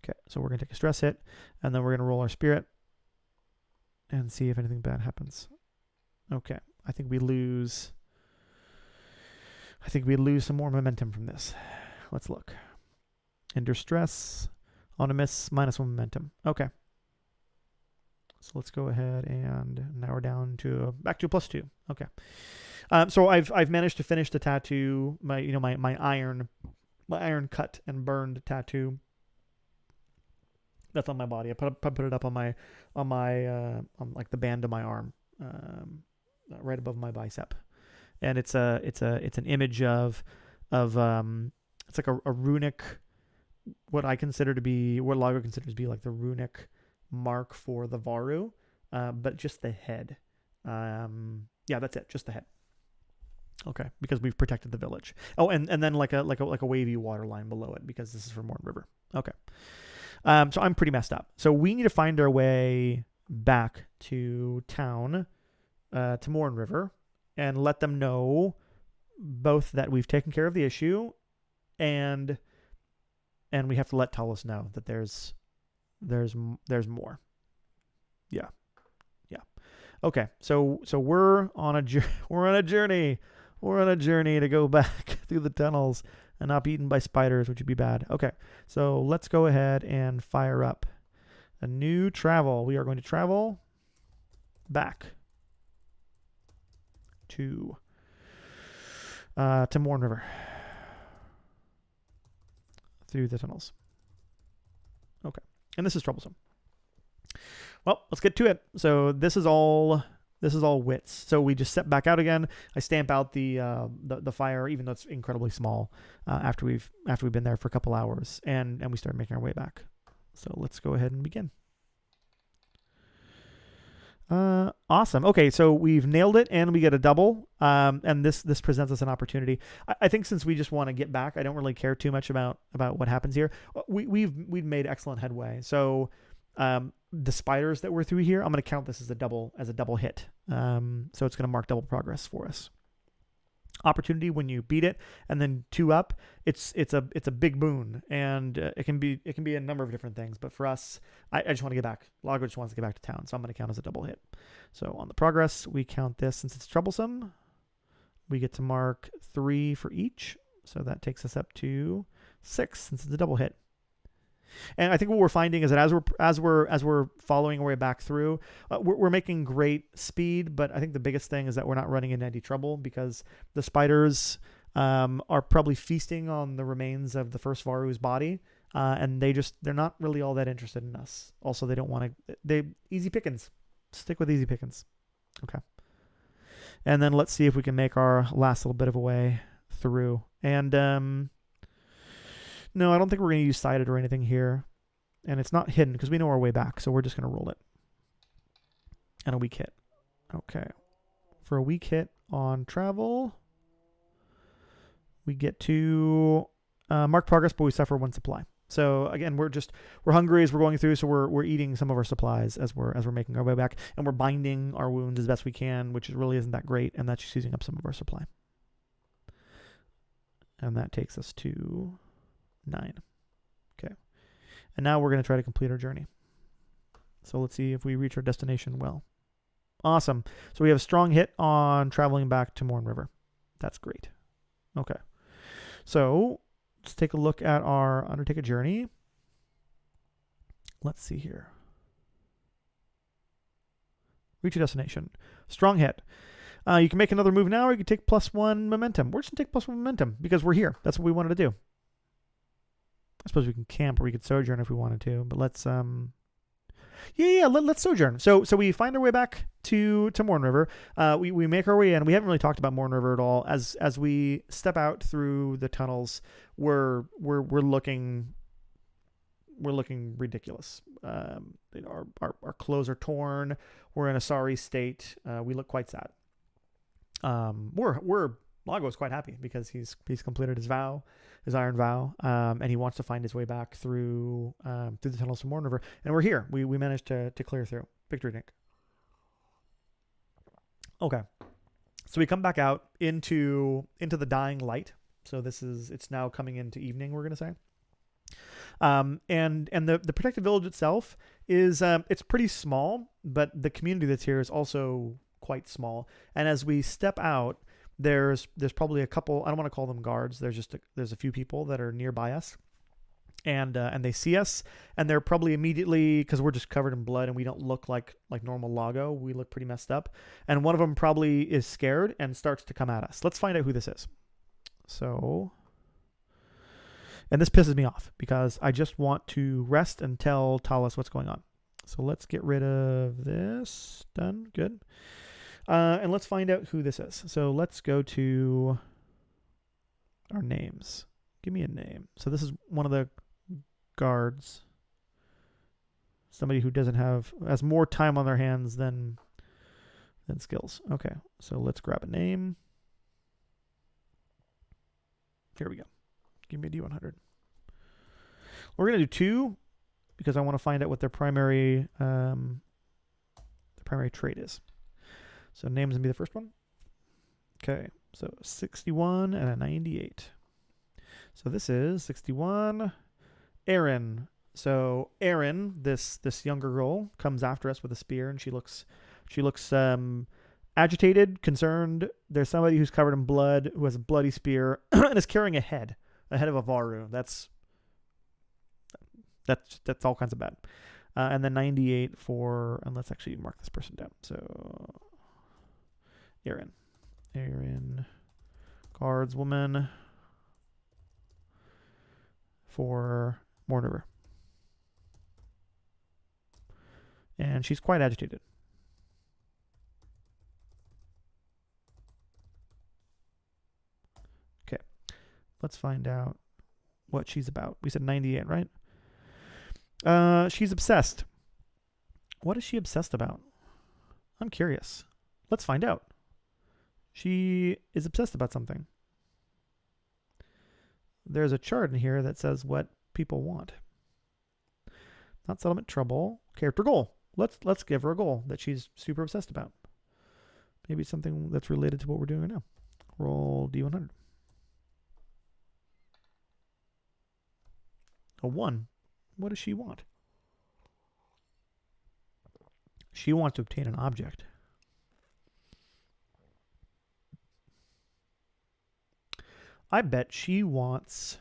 Okay, so we're going to take a stress hit, and then we're going to roll our spirit and see if anything bad happens. Okay, I think we lose some more momentum from this. Let's look. Under stress, on a miss, -1 momentum. Okay. So let's go ahead, and now we're down to back to a +2. Okay. So I've managed to finish the tattoo, my iron cut and burned tattoo that's on my body. I put it up on like the band of my arm, right above my bicep, and it's an image of it's like a runic, what Lago considers to be like the runic mark for the Varou, but just the head. Yeah, that's it, just the head. Okay, because we've protected the village. Oh, and then like a wavy water line below it, because this is for Mournriver. Okay. So I'm pretty messed up. So we need to find our way back to town, to Mournriver, and let them know both that we've taken care of the issue, and we have to let Tullus know that there's more. Yeah. Okay. So we're on a journey. We're on a journey to go back through the tunnels and not be eaten by spiders, which would be bad. Okay. So let's go ahead and fire up a new travel. We are going to travel back to Mournriver through the tunnels. Okay. And this is troublesome. Well, let's get to it. So this is all wits. So we just step back out again. I stamp out the fire, even though it's incredibly small, after we've been there for a couple hours, and we start making our way back. So let's go ahead and begin. Awesome. Okay, so we've nailed it, and we get a double. And this presents us an opportunity. I think since we just want to get back, I don't really care too much about what happens here. We've made excellent headway. So the spiders that were through here, I'm going to count this as a double hit. So it's going to mark double progress for us. Opportunity when you beat it, and then 2 up. It's a big boon, and it can be a number of different things. But for us, I just want to get back. Lago just wants to get back to town, so I'm going to count as a double hit. So on the progress, we count this since it's troublesome. We get to mark 3 for each, so that takes us up to 6 since it's a double hit. And I think what we're finding is that as we're following our way back through, we're making great speed. But I think the biggest thing is that we're not running into any trouble, because the spiders are probably feasting on the remains of the first Varou's body, and they're not really all that interested in us. Also, they don't want to. Easy pickings. Stick with easy pickings. Okay. And then let's see if we can make our last little bit of a way through. And no, I don't think we're going to use sided or anything here. And it's not hidden because we know our way back. So we're just going to roll it. And a weak hit. Okay. For a weak hit on travel, we get to mark progress, but we suffer 1 supply. So again, we're hungry as we're going through, so we're eating some of our supplies as we're making our way back, and we're binding our wounds as best we can, which really isn't that great, and that's just using up some of our supply. And that takes us to 9. Okay. And now we're going to try to complete our journey. So let's see if we reach our destination well. Awesome. So we have a strong hit on traveling back to Mournriver. That's great. Okay. So let's take a look at our undertake a journey. Let's see here. Reach a destination. Strong hit. You can make another move now, or you can take +1 momentum. We're just going to take +1 momentum because we're here. That's what we wanted to do. I suppose we can camp, or we could sojourn if we wanted to, but let's let's sojourn. So we find our way back to Mournriver. We make our way in. We haven't really talked about Mournriver at all. As we step out through the tunnels, we're looking ridiculous. Our clothes are torn. We're in a sorry state. We look quite sad. Lago is quite happy because he's completed his iron vow, and he wants to find his way back through the tunnels to Mournriver. And we're here. We managed to clear through. Victory drink. Okay, so we come back out into the dying light. So it's now coming into evening, we're gonna say. And the protected village itself is it's pretty small, but the community that's here is also quite small. And as we step out, there's probably a couple. I don't want to call them guards. There's a few people that are nearby us, and they see us, and they're probably immediately, because we're just covered in blood and we don't look like normal Lago. We look pretty messed up, and one of them probably is scared and starts to come at us. Let's find out who this is. So, and this pisses me off because I just want to rest and tell Talis what's going on. So let's get rid of this. Done. Good. And let's find out who this is. So let's go to our names. Give me a name. So this is one of the guards. Somebody who has more time on their hands than skills. Okay, so let's grab a name. Here we go. Give me a D100. We're going to do 2 because I want to find out what their primary trait is. So name's going to be the first one. Okay, so 61 and a 98. So this is 61. Erin. So Erin, this younger girl, comes after us with a spear, and she looks agitated, concerned. There's somebody who's covered in blood, who has a bloody spear, and is carrying a head of a Varou. That's all kinds of bad. And then 98 for, and let's actually mark this person down. So Erin, guardswoman for Mournriver. And she's quite agitated. Okay. Let's find out what she's about. We said 98, right? She's obsessed. What is she obsessed about? I'm curious. Let's find out. She is obsessed about something. There's a chart in here that says what people want. Not settlement, trouble, character goal. Let's give her a goal that she's super obsessed about. Maybe something that's related to what we're doing right now. Roll D100. A 1. What does she want? She wants to obtain an object. I bet she wants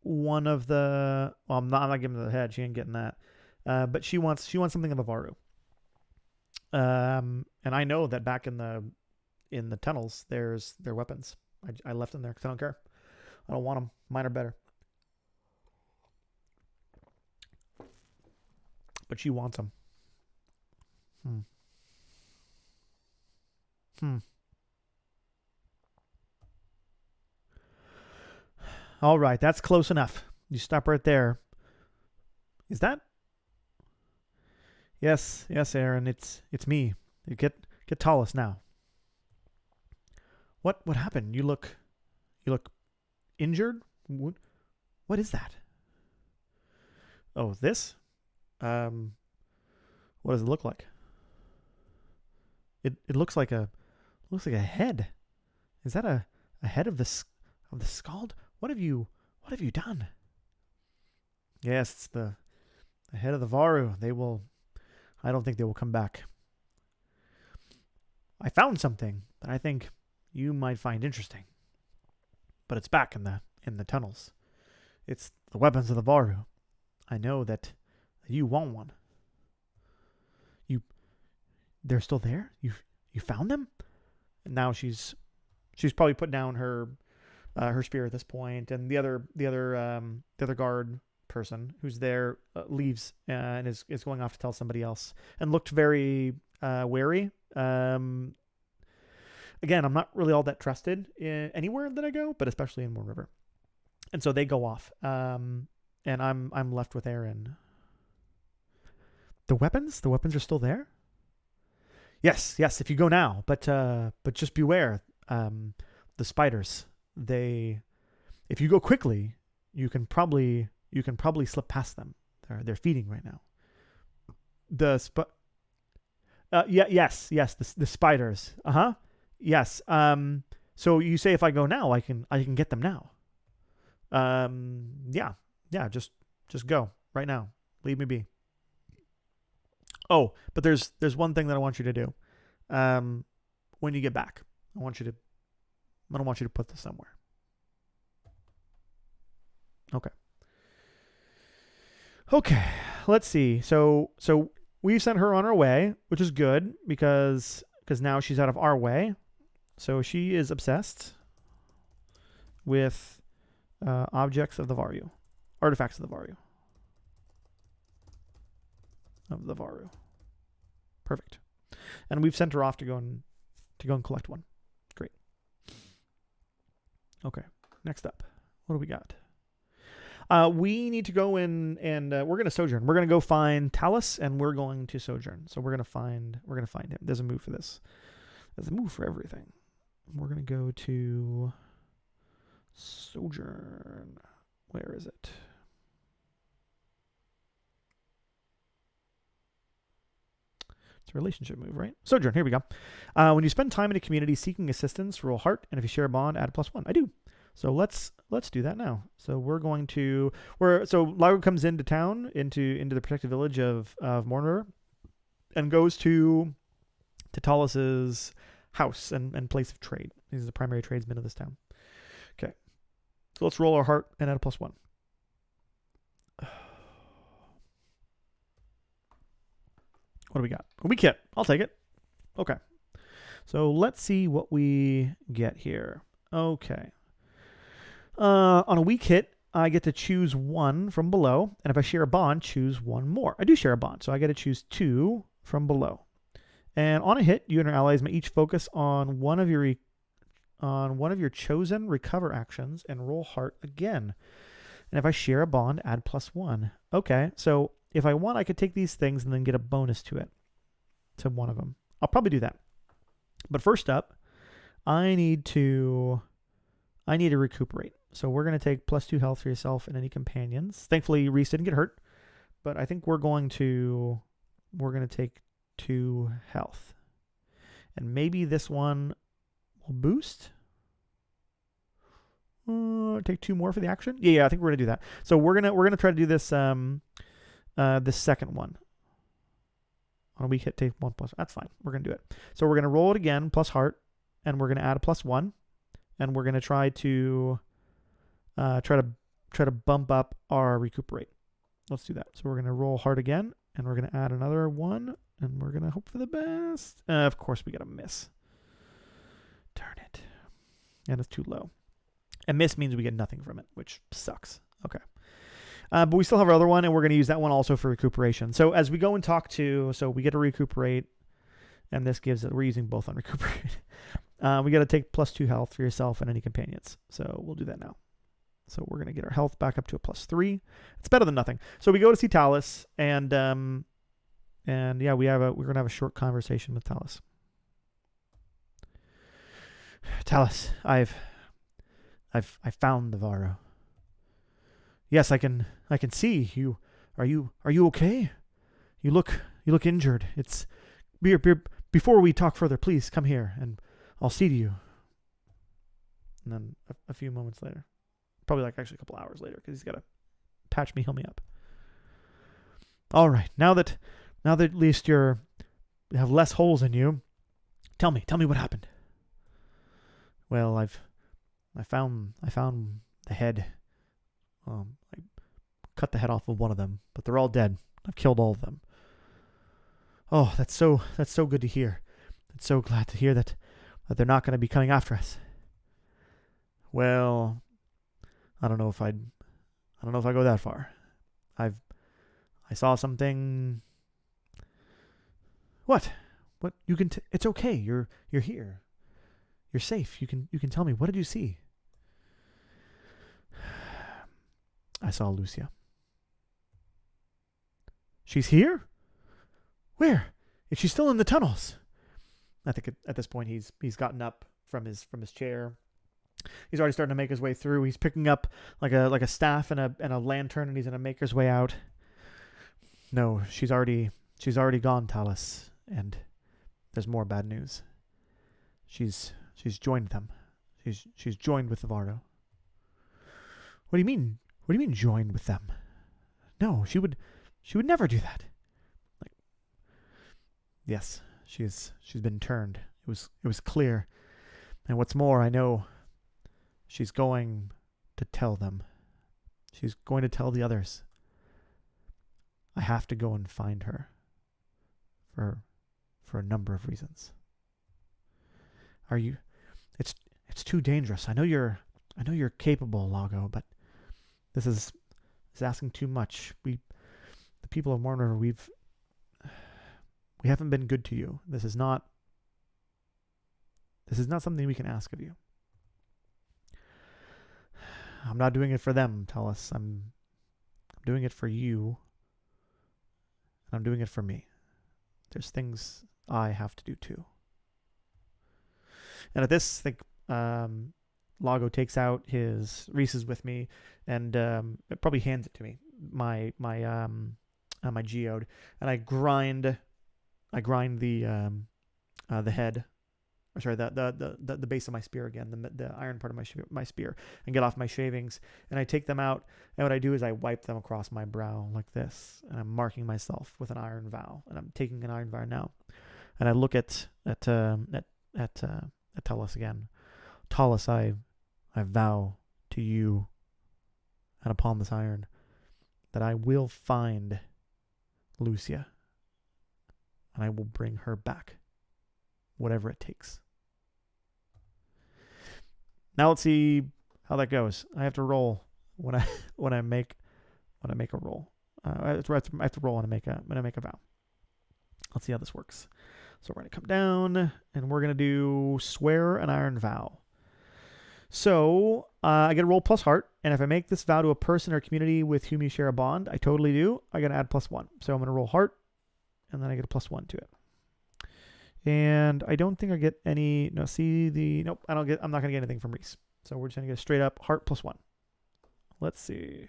one of the. Well, I'm not giving her the head. She ain't getting that. But she wants something of a Varou. And I know that back in the tunnels, there's their weapons. I left them there because I don't care. I don't want them. Mine are better. But she wants them. All right, that's close enough. You stop right there. Is that? Yes, Aaron. It's me. You get Talis now. What happened? You look injured. What is that? Oh, this. What does it look like? It looks like a head. Is that a head of the Scald? What have you done? Yes, it's the head of the Varou. I don't think they will come back. I found something that I think you might find interesting. But it's back in the tunnels. It's the weapons of the Varou. I know that you want one. They're still there? You found them? And now she's probably put down her spear at this point, and the other guard person who's there leaves and is going off to tell somebody else, and looked very wary. Again, I'm not really all that trusted anywhere that I go, but especially in Mournriver. And so they go off, and I'm left with Aaron. The weapons are still there. Yes. If you go now, but just beware. The spiders. If you go quickly, you can probably slip past them. They're feeding right now. Yes. The spiders. Yes. So you say if I go now, I can get them now. Yeah, just go right now. Leave me be. Oh, but there's one thing that I want you to do. When you get back, I don't want you to put this somewhere. Okay. Let's see. So we sent her on her way, which is good because now she's out of our way. So she is obsessed with objects of the Varou, artifacts of the Varou. Perfect. And we've sent her off to go and collect one. Great. Okay. Next up, what do we got? We need to go in and we're going to sojourn. We're going to go find Talus, and we're going to sojourn. So we're going to find him. There's a move for this. There's a move for everything. We're going to go to sojourn. Where is it? It's a relationship move, right? Sojourn. Here we go. When you spend time in a community seeking assistance, roll heart, and if you share a bond, add +1. I do. So let's do that now. So we're going to Lago comes into town into the protected village of Mournriver, and goes to Talus's house and place of trade. He's the primary tradesman of this town. Okay. So let's roll our heart and add a +1. What do we got? A weak hit. I'll take it. Okay. So let's see what we get here. Okay. On a weak hit, I get to choose 1 from below, and if I share a bond, choose 1 more. I do share a bond, so I get to choose 2 from below. And on a hit, you and your allies may each focus on one of your chosen recover actions and roll heart again. And if I share a bond, add +1. Okay, so if I want, I could take these things and then get a bonus to it, to one of them. I'll probably do that. But first up, I need to recuperate. So we're going to take +2 health for yourself and any companions. Thankfully, Reese didn't get hurt, but I think we're going to take 2 health. And maybe this one will boost. Take 2 more for the action. Yeah, I think we're gonna do that. So we're gonna try to do this this second one. On a weak hit, take 1 +. That's fine. We're gonna do it. So we're gonna roll it again plus heart, and we're gonna add a +1, and we're gonna try to bump up our recuperate. Let's do that. So we're gonna roll heart again, and we're gonna add another 1, and we're gonna hope for the best. Of course, we got a miss. Darn it. And it's too low. And miss means we get nothing from it, which sucks. Okay. But we still have our other one, and we're going to use that one also for recuperation. So as we go and talk to, so we get to recuperate, and this gives it, we're using both on recuperate. We got to take +2 health for yourself and any companions. So we'll do that now. So we're going to get our health back up to a +3. It's better than nothing. So we go to see Talus, and yeah, we're going to have a short conversation with Talus. Talus, I found the Varou. Yes, I can see you. Are you okay? You look injured. It's before we talk further, please come here and I'll see to you. And then a few moments later, probably actually a couple hours later, because he's got to patch me, heal me up. All right, now that at least you have less holes in you, tell me what happened. Well, I found the head. I cut the head off of one of them, but they're all dead. I've killed all of them. Oh, that's so good to hear. I'm so glad to hear that they're not going to be coming after us. Well, I don't know if I go that far. I saw something. What? You can? It's okay. You're here. You're safe. You can tell me. What did you see? I saw Lucia. She's here? Where? Is she still in the tunnels? I think at this point he's gotten up from his chair. He's already starting to make his way through. He's picking up like a staff and a lantern, and he's gonna make his way out. No, she's already gone, Talus, and there's more bad news. She's joined them. She's joined with the Varou. What do you mean? What do you mean joined with them? No, she would never do that. Like, yes, she's been turned. It was clear. And what's more, I know she's going to tell them. She's going to tell the others. I have to go and find her for a number of reasons. Are you? It's too dangerous. I know you're capable, Lago, but this is asking too much. The people of Mournriver, we haven't been good to you. This is not something we can ask of you. I'm not doing it for them, Talus. I'm doing it for you. And I'm doing it for me. There's things I have to do too. And at this, I think Lago takes out his Reese's with me, and it probably hands it to me. My geode, and I grind the head, or sorry, the base of my spear again, the iron part of my spear, and get off my shavings, and I take them out, and what I do is I wipe them across my brow like this, and I'm marking myself with an iron vow, and I'm taking an iron vow now, and I look at Talus again. Talus, I vow to you, and upon this iron, that I will find Lucia, and I will bring her back, whatever it takes. Now let's see how that goes. I have to roll when I make a roll. I have to roll when I make a vow. Let's see how this works. So we're going to come down, and we're going to do swear an iron vow. So I get a roll plus heart, and if I make this vow to a person or community with whom you share a bond, I totally do. I got to add +1. So I'm going to roll heart, and then I get a +1 to it. And I don't think I get any. No, nope. I'm not going to get anything from Reese. So we're just going to get a straight up heart +1. Let's see.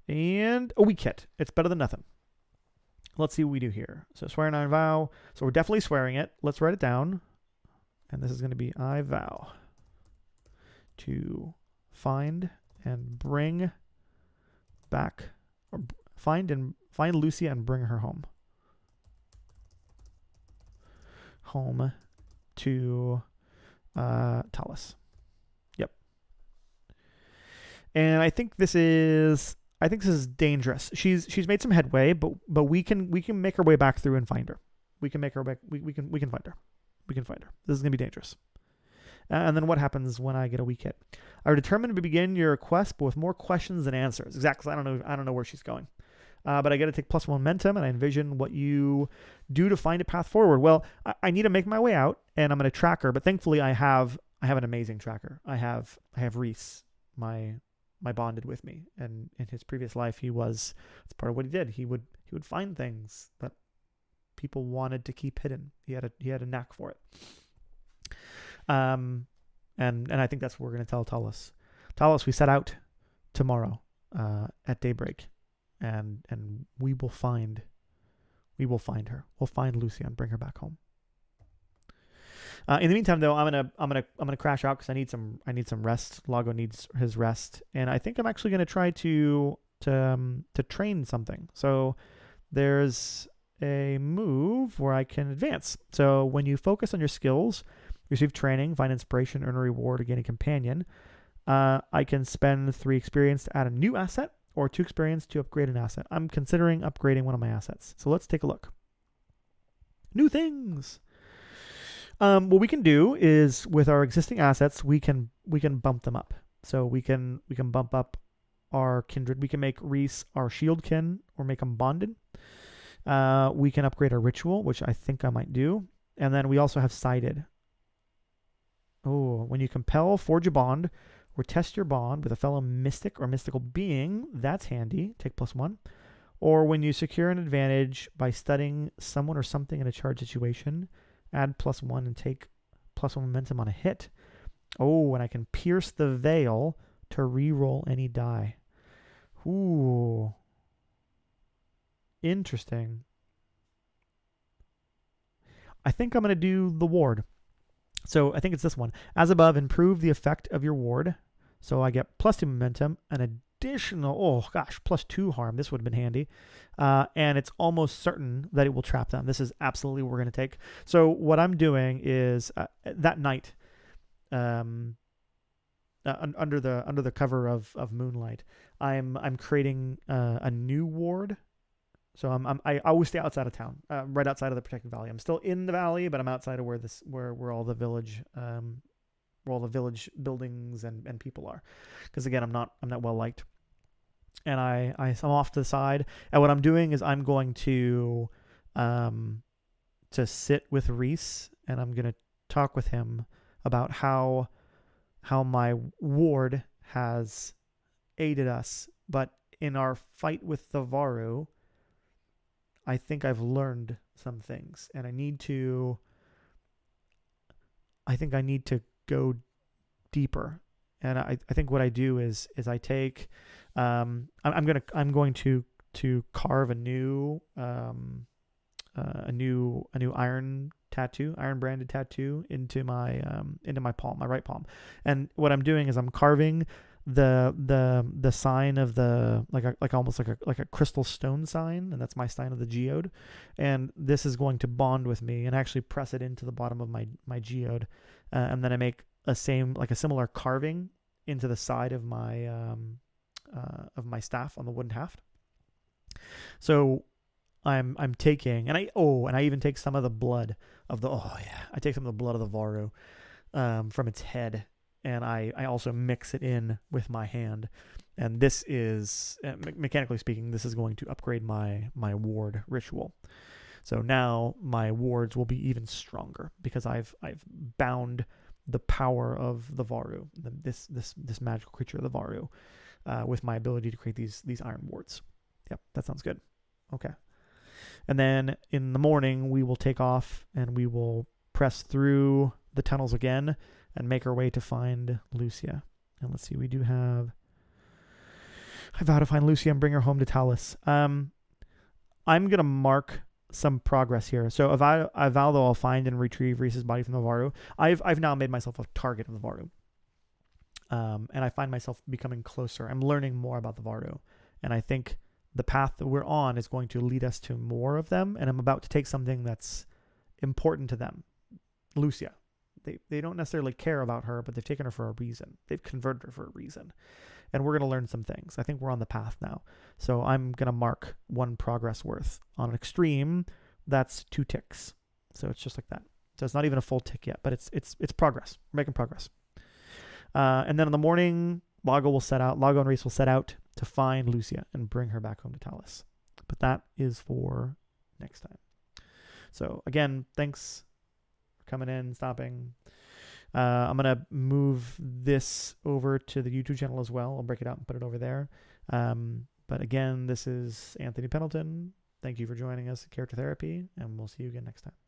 And a weak hit. It's better than nothing. Let's see what we do here. So swear an iron vow. So we're definitely swearing it. Let's write it down. And this is going to be I vow to find and bring back, or find Lucia and bring her home. Home to Talus. Yep. And I think this is dangerous. She's made some headway, but we can make our way back through and find her. We can make her back. We can find her. We can find her. This is gonna be dangerous. And then what happens when I get a weak hit? I determined to begin your quest, but with more questions than answers. Exactly. I don't know where she's going. But I got to take +1 momentum, and I envision what you do to find a path forward. Well, I need to make my way out, and I'm going to track her. But thankfully, I have an amazing tracker. I have Reese, my bonded with me, and in his previous life, it's part of what he did. He would find things that people wanted to keep hidden. He had a knack for it. And I think that's what we're going to tell Talus. Talus, we set out tomorrow at daybreak. And we will find her. We'll find Lucia and bring her back home. In the meantime, though, I'm gonna crash out because I need some rest. Lago needs his rest, and I think I'm actually gonna try to train something. So there's a move where I can advance. So when you focus on your skills, receive training, find inspiration, earn a reward, or gain a companion. I can spend 3 experience to add a new asset, or 2 experience to upgrade an asset. I'm considering upgrading one of my assets. So let's take a look. New things. What we can do is with our existing assets, we can bump them up. So we can bump up our kindred. We can make Reese our shield kin or make them bonded. We can upgrade our ritual, which I think I might do. And then we also have sided. Oh, when you compel, forge a bond, or test your bond with a fellow mystic or mystical being, that's handy. Take +1. Or when you secure an advantage by studying someone or something in a charged situation, add +1 and take +1 momentum on a hit. Oh, and I can pierce the veil to re-roll any die. Ooh. Interesting. I think I'm going to do the ward. So I think it's this one. As above, improve the effect of your ward. So I get +2 momentum, an additional, oh gosh, +2 harm. This would have been handy. And it's almost certain that it will trap them. This is absolutely what we're going to take. So what I'm doing is that night, under the cover of moonlight, I'm creating a new ward. So I always stay outside of town, right outside of the protected valley. I'm still in the valley, but I'm outside of where all the village buildings and people are, because again I'm not well liked. And I'm off to the side, and what I'm doing is I'm going to sit with Reese, and I'm gonna talk with him about how my ward has aided us, but in our fight with the Varou, I think I've learned some things, and I think I need to go deeper. And I think what I do is I take I'm going to carve a new iron branded tattoo into my palm, my right palm. And what I'm doing is I'm carving the sign of the almost like a crystal stone sign, and that's my sign of the geode. And this is going to bond with me and actually press it into the bottom of my geode, and then I make a similar carving into the side of my staff on the wooden haft. So I'm taking, and I even take some of the blood of I take some of the blood of the Varou from its head, and I also mix it in with my hand. And this is, mechanically speaking, this is going to upgrade my ward ritual. So now my wards will be even stronger because I've bound the power of the Varou, this magical creature of the Varou, with my ability to create these iron wards. Yep, that sounds good. Okay. And then in the morning, we will take off and we will press through the tunnels again and make our way to find Lucia. And let's see, I vow to find Lucia and bring her home to Talus. I'm going to mark some progress here. So I vow that I'll find and retrieve Reese's body from the Varou. I've now made myself a target of the Varou. And I find myself becoming closer. I'm learning more about the Varou. And I think the path that we're on is going to lead us to more of them. And I'm about to take something that's important to them. Lucia. They don't necessarily care about her, but they've taken her for a reason. They've converted her for a reason. And we're going to learn some things. I think we're on the path now. So I'm going to mark 1 progress worth. On an extreme, that's 2 ticks. So it's just like that. So it's not even a full tick yet, but it's progress. We're making progress. And then in the morning, Lago and Reese will set out to find Lucia and bring her back home to Talus. But that is for next time. So again, thanks for coming in, stopping. I'm going to move this over to the YouTube channel as well. I'll break it out and put it over there. But again, this is Anthony Pendleton. Thank you for joining us at Character Therapy, and we'll see you again next time.